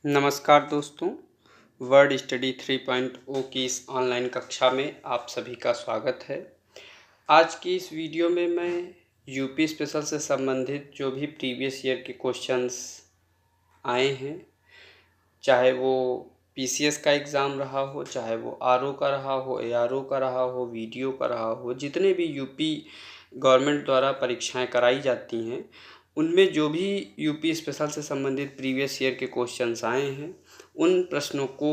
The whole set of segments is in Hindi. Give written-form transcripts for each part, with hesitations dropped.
नमस्कार दोस्तों, वर्ड स्टडी 3.0 की इस ऑनलाइन कक्षा में आप सभी का स्वागत है। आज की इस वीडियो में मैं यूपी स्पेशल से संबंधित जो भी प्रीवियस ईयर के क्वेश्चंस आए हैं, चाहे वो पीसीएस का एग्ज़ाम रहा हो, चाहे वो आरओ का रहा हो, एआरओ का रहा हो, वीडियो का रहा हो, जितने भी यूपी गवर्नमेंट द्वारा परीक्षाएं कराई जाती हैं, उनमें जो भी यूपी स्पेशल से संबंधित प्रीवियस ईयर के क्वेश्चंस आए हैं, उन प्रश्नों को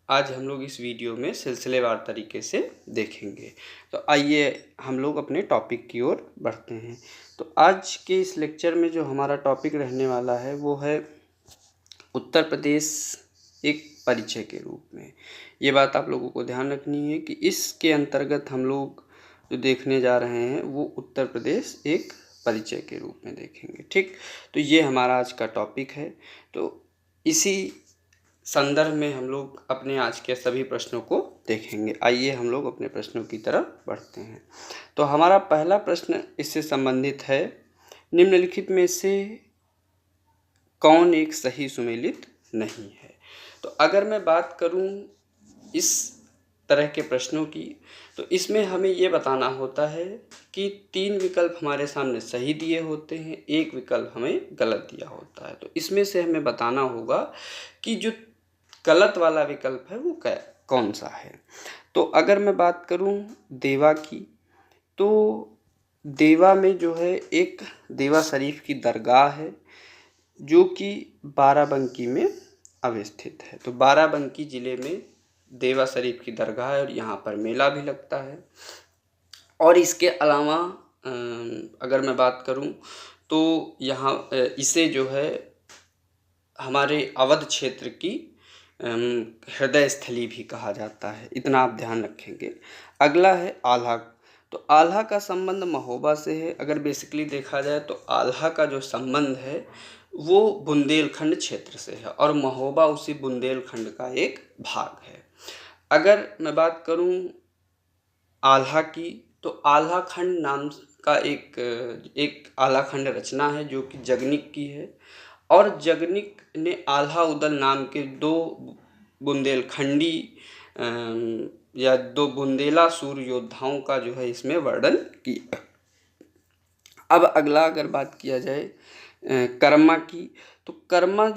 आज हम लोग इस वीडियो में सिलसिलेवार तरीके से देखेंगे। तो आइए हम लोग अपने टॉपिक की ओर बढ़ते हैं। तो आज के इस लेक्चर में जो हमारा टॉपिक रहने वाला है वो है उत्तर प्रदेश एक परिचय के रूप में। ये बात आप लोगों को ध्यान रखनी है कि इसके अंतर्गत हम लोग जो देखने जा रहे हैं वो उत्तर प्रदेश एक परिचय के रूप में देखेंगे। ठीक, तो ये हमारा आज का टॉपिक है। तो इसी संदर्भ में हम लोग अपने आज के सभी प्रश्नों को देखेंगे। आइए हम लोग अपने प्रश्नों की तरफ बढ़ते हैं। तो हमारा पहला प्रश्न इससे संबंधित है, निम्नलिखित में से कौन एक सही सुमेलित नहीं है। तो अगर मैं बात करूं इस तरह के प्रश्नों की, तो इसमें हमें ये बताना होता है कि 3 विकल्प हमारे सामने सही दिए होते हैं, एक विकल्प हमें गलत दिया होता है। तो इसमें से हमें बताना होगा कि जो गलत वाला विकल्प है वो कौन सा है। तो अगर मैं बात करूं देवा की, तो देवा में जो है एक देवा शरीफ की दरगाह है जो कि बाराबंकी में अवस्थित है। तो बाराबंकी ज़िले में देवा शरीफ की दरगाह है और यहाँ पर मेला भी लगता है। और इसके अलावा अगर मैं बात करूँ तो यहाँ इसे जो है हमारे अवध क्षेत्र की हृदय स्थली भी कहा जाता है, इतना आप ध्यान रखेंगे। अगला है आल्हा। तो आल्हा का संबंध महोबा से है। अगर बेसिकली देखा जाए तो आल्हा का जो संबंध है वो बुंदेलखंड क्षेत्र से है और महोबा उसी बुंदेलखंड का एक भाग है। अगर मैं बात करूं आल्हा की, तो आल्हा खंड नाम का एक आल्हा खंड रचना है जो कि जगनिक की है और जगनिक ने आल्हा उदल नाम के 2 बुंदेलखंडी या 2 बुंदेला सूर योद्धाओं का जो है इसमें वर्णन किया। अब अगला अगर बात किया जाए कर्मा की, तो कर्मा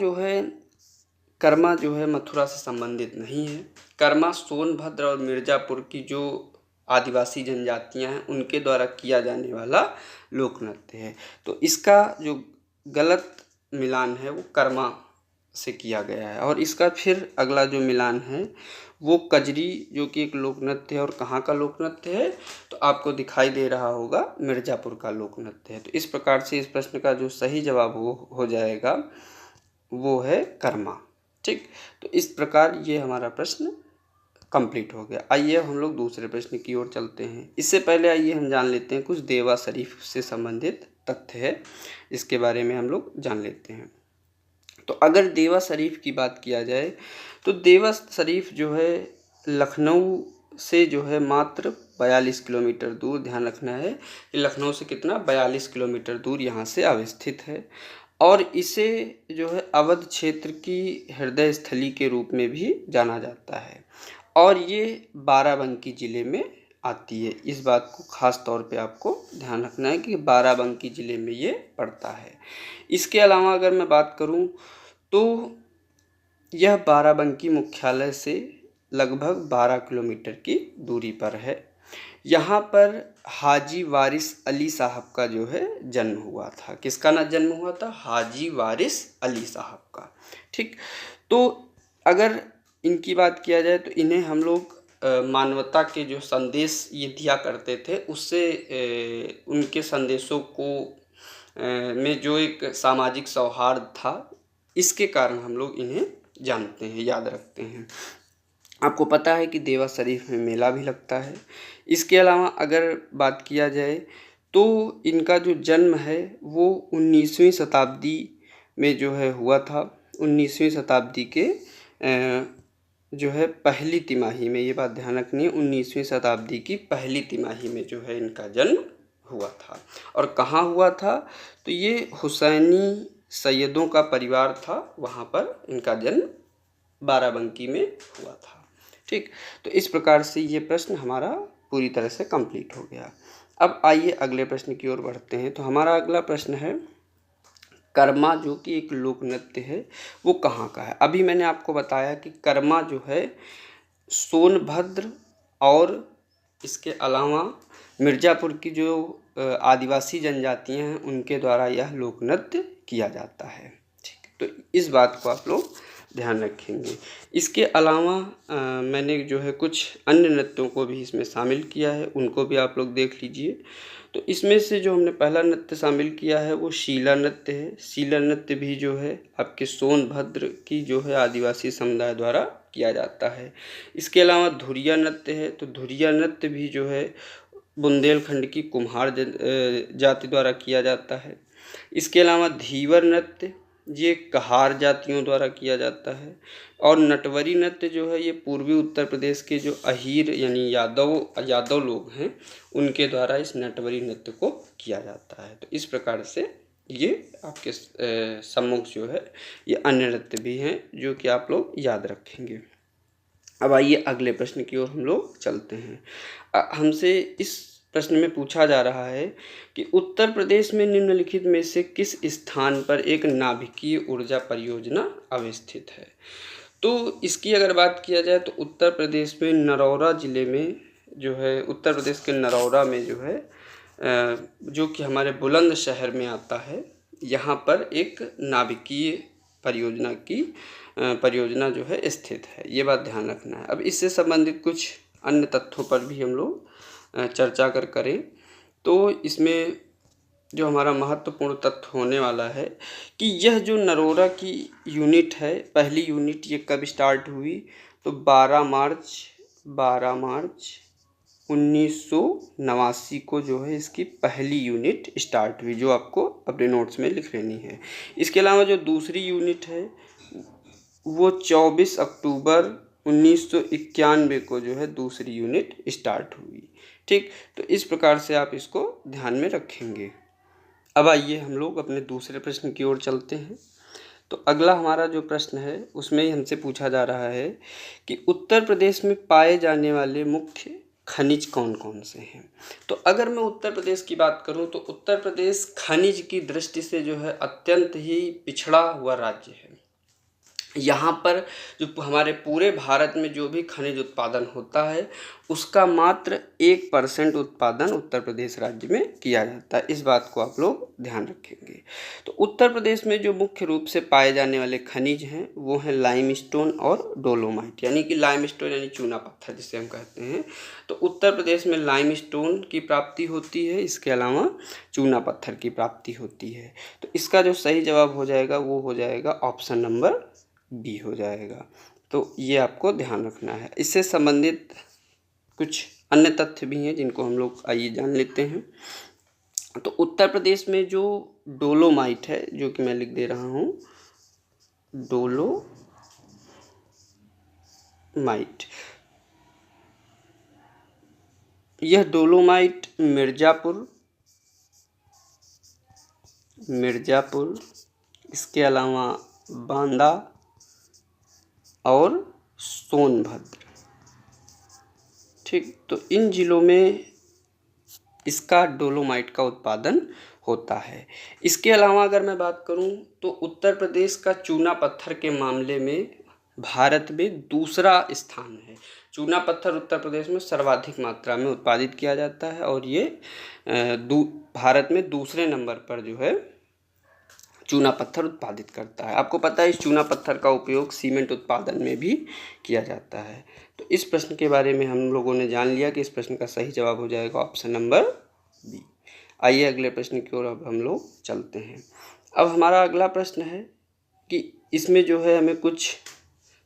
जो है मथुरा से संबंधित नहीं है। कर्मा सोनभद्र और मिर्ज़ापुर की जो आदिवासी जनजातियां हैं उनके द्वारा किया जाने वाला लोक नृत्य है। तो इसका जो गलत मिलान है वो कर्मा से किया गया है। और इसका फिर अगला जो मिलान है वो कजरी, जो कि एक लोक नृत्य है। और कहाँ का लोक नृत्य है, तो आपको दिखाई दे रहा होगा मिर्ज़ापुर का लोक नृत्य है। तो इस प्रकार से इस प्रश्न का जो सही जवाब हो जाएगा वो है कर्मा। ठीक, तो इस प्रकार ये हमारा प्रश्न कंप्लीट हो गया। आइए हम लोग दूसरे प्रश्न की ओर चलते हैं। इससे पहले आइए हम जान लेते हैं कुछ देवा शरीफ से संबंधित तथ्य है, इसके बारे में हम लोग जान लेते हैं। तो अगर देवा शरीफ की बात किया जाए तो देवा शरीफ जो है लखनऊ से जो है मात्र 42 किलोमीटर दूर, ध्यान रखना है कि लखनऊ से कितना 42 किलोमीटर दूर यहाँ से अवस्थित है। और इसे जो है अवध क्षेत्र की हृदय स्थली के रूप में भी जाना जाता है और ये बाराबंकी ज़िले में आती है। इस बात को ख़ास तौर पे आपको ध्यान रखना है कि बाराबंकी ज़िले में ये पड़ता है। इसके अलावा अगर मैं बात करूं तो यह बाराबंकी मुख्यालय से लगभग 12 किलोमीटर की दूरी पर है। यहाँ पर हाजी वारिस अली साहब का जो है जन्म हुआ था। किसका ना जन्म हुआ था? हाजी वारिस अली साहब का। ठीक, तो अगर इनकी बात किया जाए तो इन्हें हम लोग मानवता के जो संदेश ये दिया करते थे उससे उनके संदेशों को में जो एक सामाजिक सौहार्द था, इसके कारण हम लोग इन्हें जानते हैं, याद रखते हैं। आपको पता है कि देवा शरीफ में मेला भी लगता है। इसके अलावा अगर बात किया जाए तो इनका जो जन्म है वो 19वीं शताब्दी में जो है हुआ था। 19वीं शताब्दी के जो है पहली तिमाही में, ये बात ध्यान रखनी है, 19वीं शताब्दी की पहली तिमाही में जो है इनका जन्म हुआ था। और कहाँ हुआ था? तो ये हुसैनी सैयदों का परिवार था, वहाँ पर इनका जन्म बाराबंकी में हुआ था। ठीक, तो इस प्रकार से ये प्रश्न हमारा पूरी तरह से कंप्लीट हो गया। अब आइए अगले प्रश्न की ओर बढ़ते हैं। तो हमारा अगला प्रश्न है, कर्मा जो कि एक लोक नृत्य है वो कहाँ का है। अभी मैंने आपको बताया कि कर्मा जो है सोनभद्र और इसके अलावा मिर्ज़ापुर की जो आदिवासी जनजातियां हैं उनके द्वारा यह लोक नृत्य किया जाता है। ठीक, तो इस बात को आप लोग ध्यान रखेंगे। इसके अलावा मैंने जो है कुछ अन्य नृत्यों को भी इसमें शामिल किया है, उनको भी आप लोग देख लीजिए। तो इसमें से जो हमने पहला नृत्य शामिल किया है वो शीला नृत्य है। शीला नृत्य भी जो है आपके सोनभद्र की जो है आदिवासी समुदाय द्वारा किया जाता है। इसके अलावा धुरिया नृत्य है। तो धुरिया नृत्य भी जो है बुंदेलखंड की कुम्हार जाति द्वारा किया जाता है। इसके अलावा धीवर नृत्य ये कहार जातियों द्वारा किया जाता है। और नटवरी नृत्य जो है ये पूर्वी उत्तर प्रदेश के जो अहीर यानी यादव लोग हैं उनके द्वारा इस नटवरी नृत्य को किया जाता है। तो इस प्रकार से ये आपके सम्मुख जो है ये अन्य नृत्य भी हैं जो कि आप लोग याद रखेंगे। अब आइए अगले प्रश्न की ओर हम लोग चलते हैं। हमसे इस प्रश्न में पूछा जा रहा है कि उत्तर प्रदेश में निम्नलिखित में से किस स्थान पर एक नाभिकीय ऊर्जा परियोजना अवस्थित है। तो इसकी अगर बात किया जाए तो उत्तर प्रदेश में नरौरा ज़िले में जो है, उत्तर प्रदेश के नरौरा में जो है जो कि हमारे बुलंदशहर में आता है, यहाँ पर एक नाभिकीय परियोजना जो है स्थित है। ये बात ध्यान रखना है। अब इससे संबंधित कुछ अन्य तथ्यों पर भी हम लोग चर्चा करें तो इसमें जो हमारा महत्वपूर्ण तथ्य होने वाला है कि यह जो नरोरा की यूनिट है, पहली यूनिट ये कब स्टार्ट हुई, तो 12 मार्च 1989 को जो है इसकी पहली यूनिट स्टार्ट हुई, जो आपको अपने नोट्स में लिख लेनी है। इसके अलावा जो दूसरी यूनिट है वो 24 अक्टूबर 1991 को जो है दूसरी यूनिट स्टार्ट हुई। ठीक, तो इस प्रकार से आप इसको ध्यान में रखेंगे। अब आइए हम लोग अपने दूसरे प्रश्न की ओर चलते हैं। तो अगला हमारा जो प्रश्न है उसमें ही हमसे पूछा जा रहा है कि उत्तर प्रदेश में पाए जाने वाले मुख्य खनिज कौन कौन से हैं। तो अगर मैं उत्तर प्रदेश की बात करूं तो उत्तर प्रदेश खनिज की दृष्टि से जो है अत्यंत ही पिछड़ा हुआ राज्य है। यहाँ पर जो हमारे पूरे भारत में जो भी खनिज उत्पादन होता है उसका मात्र 1% उत्पादन उत्तर प्रदेश राज्य में किया जाता है। इस बात को आप लोग ध्यान रखेंगे। तो उत्तर प्रदेश में जो मुख्य रूप से पाए जाने वाले खनिज हैं वो हैं लाइमस्टोन और डोलोमाइट, यानी कि लाइमस्टोन यानी चूना पत्थर जिसे हम कहते हैं। तो उत्तर प्रदेश में लाइमस्टोन की प्राप्ति होती है, इसके अलावा चूना पत्थर की प्राप्ति होती है। तो इसका जो सही जवाब हो जाएगा वो हो जाएगा ऑप्शन नंबर बी हो जाएगा। तो ये आपको ध्यान रखना है। इससे संबंधित कुछ अन्य तथ्य भी हैं जिनको हम लोग आइए जान लेते हैं। तो उत्तर प्रदेश में जो डोलोमाइट है, जो कि मैं लिख दे रहा हूँ डोलोमाइट, यह डोलोमाइट मिर्ज़ापुर, इसके अलावा बांदा और सोनभद्र, ठीक, तो इन जिलों में इसका डोलोमाइट का उत्पादन होता है। इसके अलावा अगर मैं बात करूं तो उत्तर प्रदेश का चूना पत्थर के मामले में भारत में दूसरा स्थान है। चूना पत्थर उत्तर प्रदेश में सर्वाधिक मात्रा में उत्पादित किया जाता है और ये भारत में दूसरे नंबर पर जो है चूना पत्थर उत्पादित करता है। आपको पता है इस चूना पत्थर का उपयोग सीमेंट उत्पादन में भी किया जाता है। तो इस प्रश्न के बारे में हम लोगों ने जान लिया कि इस प्रश्न का सही जवाब हो जाएगा ऑप्शन नंबर बी। आइए अगले प्रश्न की ओर अब हम लोग चलते हैं। अब हमारा अगला प्रश्न है कि इसमें जो है हमें कुछ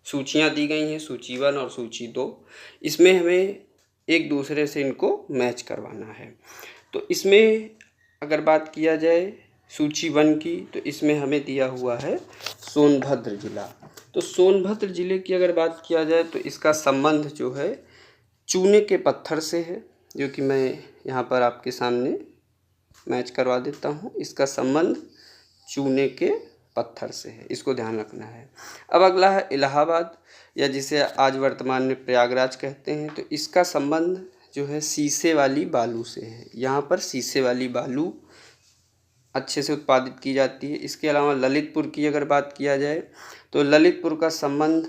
सूचियाँ दी गई हैं, सूची 1 और सूची 2। इसमें हमें एक दूसरे से इनको मैच करवाना है। तो इसमें अगर बात किया जाए सूची 1 की तो इसमें हमें दिया हुआ है सोनभद्र जिला। तो सोनभद्र जिले की अगर बात किया जाए तो इसका संबंध जो है चूने के पत्थर से है, जो कि मैं यहाँ पर आपके सामने मैच करवा देता हूँ। इसका संबंध चूने के पत्थर से है, इसको ध्यान रखना है। अब अगला है इलाहाबाद, या जिसे आज वर्तमान में प्रयागराज कहते हैं। तो इसका संबंध जो है शीशे वाली बालू से है। यहाँ पर शीशे वाली बालू अच्छे से उत्पादित की जाती है। इसके अलावा ललितपुर की अगर बात किया जाए तो ललितपुर का संबंध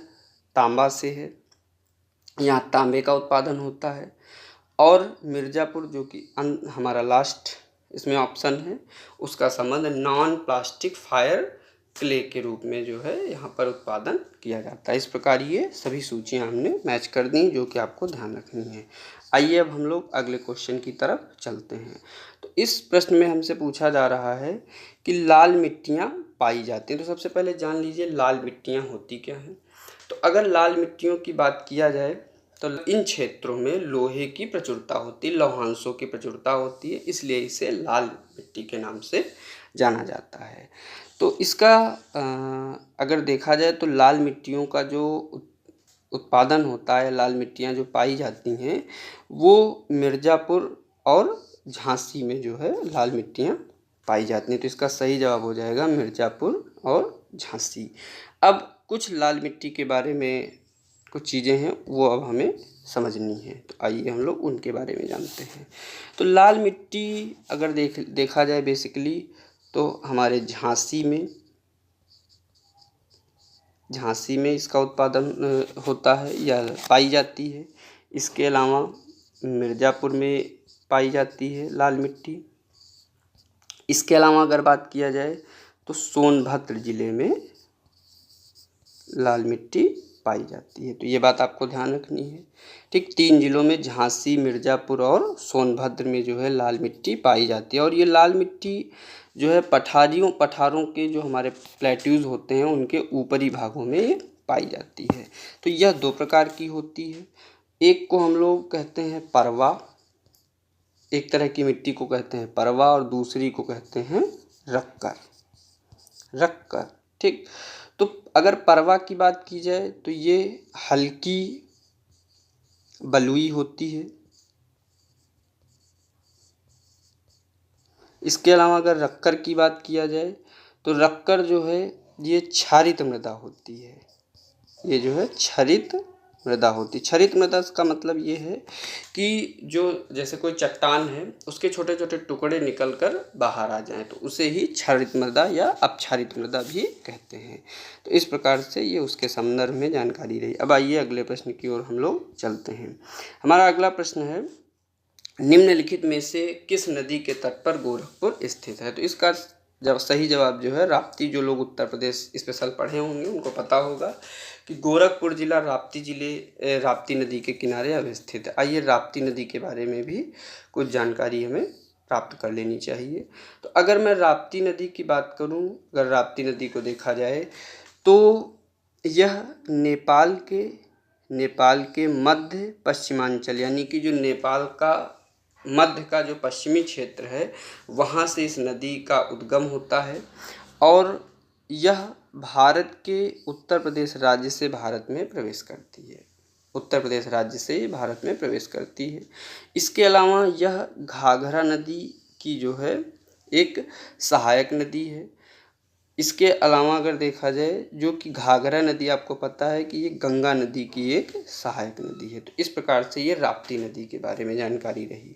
तांबा से है, यहाँ तांबे का उत्पादन होता है। और मिर्ज़ापुर जो कि हमारा लास्ट इसमें ऑप्शन है, उसका संबंध नॉन प्लास्टिक फायर क्ले के रूप में जो है यहाँ पर उत्पादन किया जाता है। इस प्रकार ये सभी सूचियाँ हमने मैच कर दी जो कि आपको ध्यान रखनी है। आइए अब हम लोग अगले क्वेश्चन की तरफ चलते हैं। तो इस प्रश्न में हमसे पूछा जा रहा है कि लाल मिट्टियाँ पाई जाती हैं। तो सबसे पहले जान लीजिए लाल मिट्टियाँ होती क्या हैं। तो अगर लाल मिट्टियों की बात किया जाए तो इन क्षेत्रों में लोहे की प्रचुरता होती है, लौहांशों की प्रचुरता होती है, इसलिए इसे लाल मिट्टी के नाम से जाना जाता है। तो इसका अगर देखा जाए तो लाल मिट्टियों का जो उत्पादन होता है, लाल मिट्टियाँ जो पाई जाती हैं, वो मिर्ज़ापुर और झांसी में जो है लाल मिट्टियाँ पाई जाती हैं। तो इसका सही जवाब हो जाएगा मिर्ज़ापुर और झांसी। अब कुछ लाल मिट्टी के बारे में कुछ चीज़ें हैं वो अब हमें समझनी है, तो आइए हम लोग उनके बारे में जानते हैं। तो लाल मिट्टी अगर देखा जाए बेसिकली तो हमारे झांसी में इसका उत्पादन होता है या पाई जाती है। इसके अलावा मिर्ज़ापुर में पाई जाती है लाल मिट्टी। इसके अलावा अगर बात किया जाए तो सोनभद्र ज़िले में लाल मिट्टी पाई जाती है। तो ये बात आपको ध्यान रखनी है। ठीक, 3 जिलों में झांसी, मिर्ज़ापुर और सोनभद्र में जो है लाल मिट्टी पाई जाती है। और ये लाल मिट्टी जो है पठारों के जो हमारे प्लेट्यूज होते हैं उनके ऊपरी भागों में ये पाई जाती है। तो यह 2 प्रकार की होती है। एक को हम लोग कहते हैं परवा, एक तरह की मिट्टी को कहते हैं परवा, और दूसरी को कहते हैं रक्कर। ठीक, तो अगर परवा की बात की जाए तो ये हल्की बलुई होती है। इसके अलावा अगर रक्कर की बात किया जाए तो रक्कर जो है ये क्षारित मृदा होती है। ये जो है क्षारित मृदा होती है। क्षारित मृदा का मतलब ये है कि जो जैसे कोई चट्टान है उसके छोटे छोटे टुकड़े निकलकर बाहर आ जाएं तो उसे ही क्षारित मृदा या अपक्षारित मृदा भी कहते हैं। तो इस प्रकार से ये उसके संदर्भ में जानकारी रही। अब आइए अगले प्रश्न की ओर हम लोग चलते हैं। हमारा अगला प्रश्न है, निम्नलिखित में से किस नदी के तट पर गोरखपुर स्थित है। तो इसका सही जवाब जो है राप्ती। जो लोग उत्तर प्रदेश स्पेशल पढ़े होंगे उनको पता होगा कि गोरखपुर जिला राप्ती नदी के किनारे अवस्थित है। आइए राप्ती नदी के बारे में भी कुछ जानकारी हमें प्राप्त कर लेनी चाहिए। तो अगर मैं राप्ती नदी की बात करूं, अगर राप्ती नदी को देखा जाए तो यह नेपाल के मध्य पश्चिमांचल यानी कि जो नेपाल का मध्य का जो पश्चिमी क्षेत्र है वहाँ से इस नदी का उद्गम होता है और यह भारत के उत्तर प्रदेश राज्य से भारत में प्रवेश करती है। इसके अलावा यह घाघरा नदी की जो है एक सहायक नदी है। इसके अलावा अगर देखा जाए जो कि घाघरा नदी आपको पता है कि ये गंगा नदी की एक सहायक नदी है। तो इस प्रकार से ये राप्ती नदी के बारे में जानकारी रही।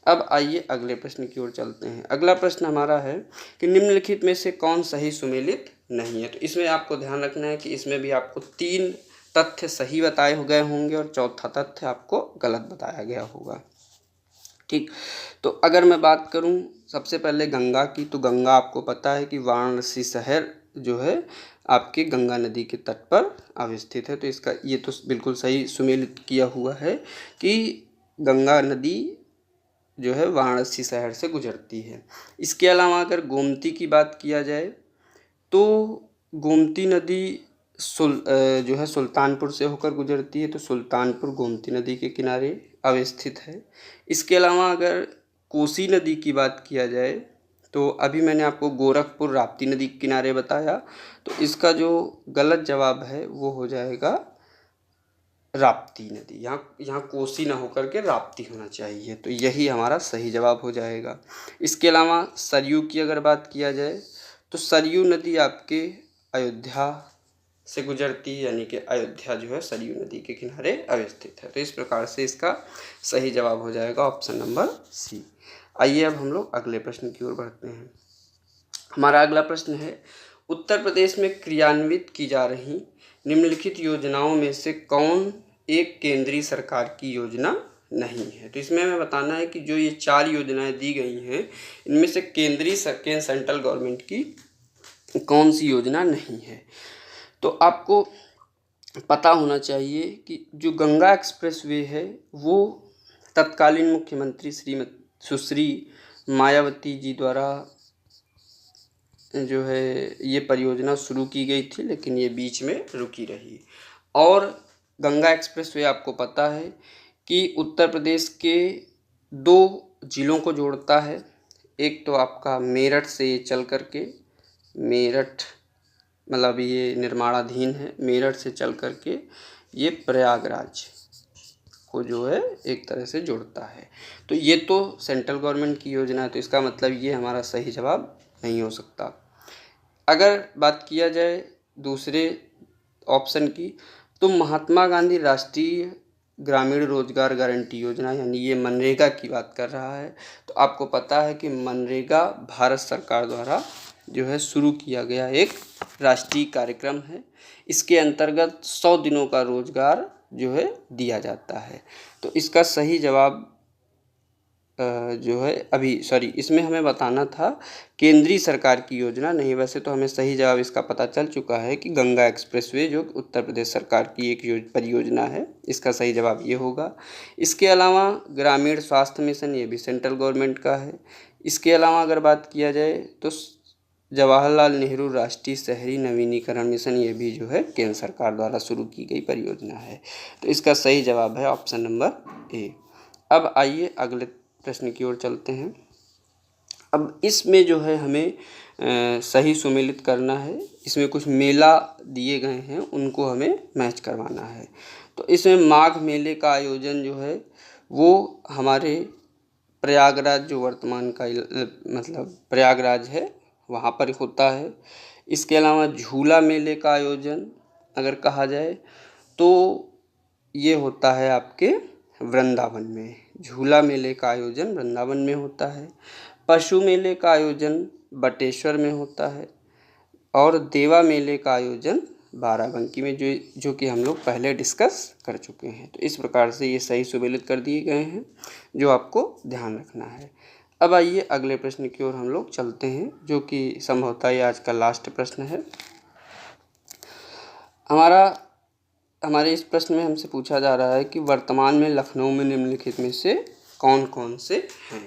अब आइए अगले प्रश्न की ओर चलते हैं। अगला प्रश्न हमारा है कि निम्नलिखित में से कौन सही सुमेलित नहीं है। तो इसमें आपको ध्यान रखना है कि इसमें भी आपको 3 तथ्य सही बताए गए होंगे और चौथा तथ्य आपको गलत बताया गया होगा। ठीक, तो अगर मैं बात करूं सबसे पहले गंगा की, तो गंगा आपको पता है कि वाराणसी शहर जो है आपके गंगा नदी के तट पर अवस्थित है। तो इसका ये तो बिल्कुल सही सुमेलित किया हुआ है कि गंगा नदी जो है वाराणसी शहर से गुजरती है। इसके अलावा अगर गोमती की बात किया जाए तो गोमती नदी जो है सुल्तानपुर से होकर गुजरती है। तो सुल्तानपुर गोमती नदी के किनारे अवस्थित है। इसके अलावा अगर कोसी नदी की बात किया जाए तो अभी मैंने आपको गोरखपुर राप्ती नदी के किनारे बताया, तो इसका जो गलत जवाब है वो हो जाएगा राप्ती नदी। यहाँ कोसी ना होकर के राप्ती होना चाहिए, तो यही हमारा सही जवाब हो जाएगा। इसके अलावा सरयू की अगर बात किया जाए तो सरयू नदी आपके अयोध्या से गुजरती है, यानी कि अयोध्या जो है सरयू नदी के किनारे अवस्थित है। तो इस प्रकार से इसका सही जवाब हो जाएगा ऑप्शन नंबर सी। आइए अब हम लोग अगले प्रश्न की ओर बढ़ते हैं। हमारा अगला प्रश्न है, उत्तर प्रदेश में क्रियान्वित की जा रही निम्नलिखित योजनाओं में से कौन एक केंद्रीय सरकार की योजना नहीं है। तो इसमें हमें बताना है कि जो ये 4 योजनाएं दी गई हैं, इनमें से सेंट्रल गवर्नमेंट की कौन सी योजना नहीं है। तो आपको पता होना चाहिए कि जो गंगा एक्सप्रेसवे है वो तत्कालीन मुख्यमंत्री श्रीमती सुश्री मायावती जी द्वारा जो है ये परियोजना शुरू की गई थी, लेकिन ये बीच में रुकी रही। और गंगा एक्सप्रेसवे आपको पता है कि उत्तर प्रदेश के 2 जिलों को जोड़ता है। एक तो आपका मेरठ से चल करके, मेरठ मतलब ये निर्माणाधीन है, मेरठ से चल करके ये प्रयागराज को जो है एक तरह से जोड़ता है। तो ये तो सेंट्रल गवर्नमेंट की योजना है, तो इसका मतलब ये हमारा सही जवाब नहीं हो सकता। अगर बात किया जाए दूसरे ऑप्शन की, तो महात्मा गांधी राष्ट्रीय ग्रामीण रोजगार गारंटी योजना, यानी ये मनरेगा की बात कर रहा है। तो आपको पता है कि मनरेगा भारत सरकार द्वारा जो है शुरू किया गया एक राष्ट्रीय कार्यक्रम है। इसके अंतर्गत 100 दिनों का रोजगार जो है दिया जाता है। तो इसका सही जवाब जो है इसमें हमें बताना था केंद्रीय सरकार की योजना नहीं। वैसे तो हमें सही जवाब इसका पता चल चुका है कि गंगा एक्सप्रेसवे जो उत्तर प्रदेश सरकार की एक परियोजना है, इसका सही जवाब ये होगा। इसके अलावा ग्रामीण स्वास्थ्य मिशन, ये भी सेंट्रल गवर्नमेंट का है। इसके अलावा अगर बात किया जाए तो जवाहरलाल नेहरू राष्ट्रीय शहरी नवीनीकरण मिशन, ये भी जो है केंद्र सरकार द्वारा शुरू की गई परियोजना है। तो इसका सही जवाब है ऑप्शन नंबर ए। अब आइए अगले प्रश्न की ओर चलते हैं। अब इसमें जो है हमें सही सुमेलित करना है। इसमें कुछ मेला दिए गए हैं, उनको हमें मैच करवाना है। तो इसमें माघ मेले का आयोजन जो है वो हमारे प्रयागराज, जो वर्तमान का मतलब प्रयागराज है, वहाँ पर होता है। इसके अलावा झूला मेले का आयोजन अगर कहा जाए तो ये होता है आपके वृंदावन में। झूला मेले का आयोजन वृंदावन में होता है। पशु मेले का आयोजन बटेश्वर में होता है। और देवा मेले का आयोजन बाराबंकी में, जो कि हम लोग पहले डिस्कस कर चुके हैं। तो इस प्रकार से ये सही सुमेलित कर दिए गए हैं, जो आपको ध्यान रखना है। अब आइए अगले प्रश्न की ओर हम लोग चलते हैं, जो कि संभवतः ये आज का लास्ट प्रश्न है। हमारे इस प्रश्न में हमसे पूछा जा रहा है कि वर्तमान में लखनऊ में निम्नलिखित में से कौन कौन से हैं।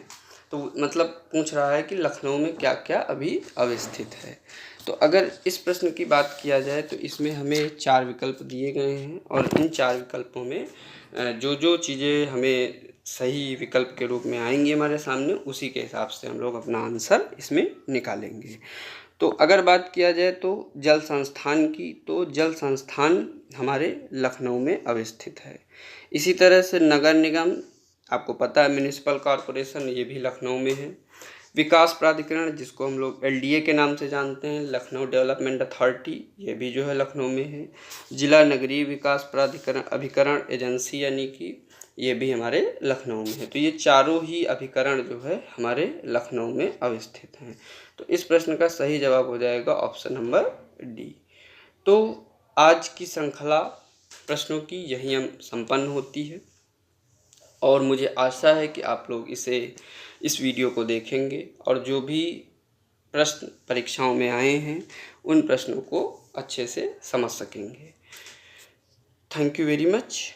तो मतलब पूछ रहा है कि लखनऊ में क्या क्या अभी अवस्थित है। तो अगर इस प्रश्न की बात किया जाए तो इसमें हमें 4 विकल्प दिए गए हैं, और इन 4 विकल्पों में जो जो चीज़ें हमें सही विकल्प के रूप में आएंगी हमारे सामने, उसी के हिसाब से हम लोग अपना आंसर इसमें निकालेंगे। तो अगर बात किया जाए तो जल संस्थान की, तो जल संस्थान हमारे लखनऊ में अवस्थित है। इसी तरह से नगर निगम, आपको पता है म्यूनिसिपल कॉरपोरेशन, ये भी लखनऊ में है। विकास प्राधिकरण, जिसको हम लोग LDA के नाम से जानते हैं, लखनऊ डेवलपमेंट अथॉरिटी, ये भी जो है लखनऊ में है। जिला नगरीय विकास प्राधिकरण अभिकरण एजेंसी, यानी कि ये भी हमारे लखनऊ में है। तो ये चारों ही अभिकरण जो है हमारे लखनऊ में अवस्थित हैं। तो इस प्रश्न का सही जवाब हो जाएगा ऑप्शन नंबर डी। तो आज की श्रृंखला प्रश्नों की यही हम संपन्न होती है, और मुझे आशा है कि आप लोग इस वीडियो को देखेंगे और जो भी प्रश्न परीक्षाओं में आए हैं उन प्रश्नों को अच्छे से समझ सकेंगे। Thank you very much.